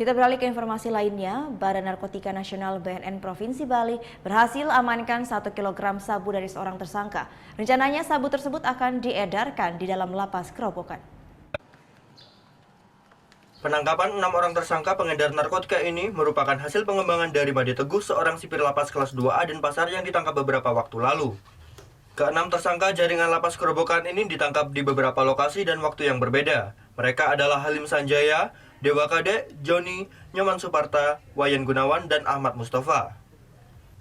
Kita beralih ke informasi lainnya, Badan Narkotika Nasional BNN Provinsi Bali berhasil amankan 1 kilogram sabu dari seorang tersangka. Rencananya sabu tersebut akan diedarkan di dalam lapas Kerobokan. Penangkapan 6 orang tersangka pengedar narkotika ini merupakan hasil pengembangan dari Made Teguh, seorang sipir lapas kelas 2A Denpasar yang ditangkap beberapa waktu lalu. Keenam tersangka jaringan lapas Kerobokan ini ditangkap di beberapa lokasi dan waktu yang berbeda. Mereka adalah Halim Sanjaya, Dewa Kade, Joni, Nyoman Suparta, Wayan Gunawan, dan Ahmad Mustafa.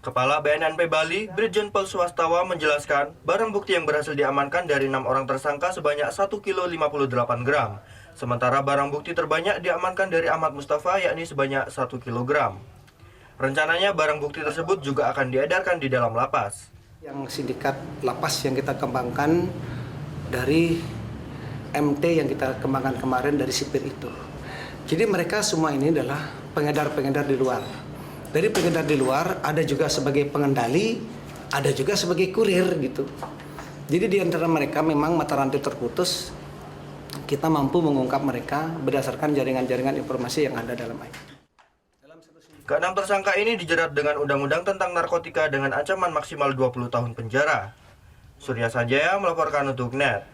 Kepala BNNP Bali, Brigjen Pol Swastawa menjelaskan, barang bukti yang berhasil diamankan dari 6 orang tersangka sebanyak 1,58 kg. Sementara barang bukti terbanyak diamankan dari Ahmad Mustafa, yakni sebanyak 1 kg. Rencananya barang bukti tersebut juga akan diedarkan di dalam lapas. Yang sindikat lapas yang kita kembangkan dari MT yang kita kembangkan kemarin dari sipir itu. Jadi mereka semua ini adalah pengedar-pengedar di luar. Dari pengedar di luar ada juga sebagai pengendali, ada juga sebagai kurir gitu. Jadi di antara mereka memang mata rantai terputus, kita mampu mengungkap mereka berdasarkan jaringan-jaringan informasi yang ada dalam IT. Keenam tersangka ini dijerat dengan Undang-Undang tentang Narkotika dengan ancaman maksimal 20 tahun penjara. Surya Sanjaya melaporkan untuk NET.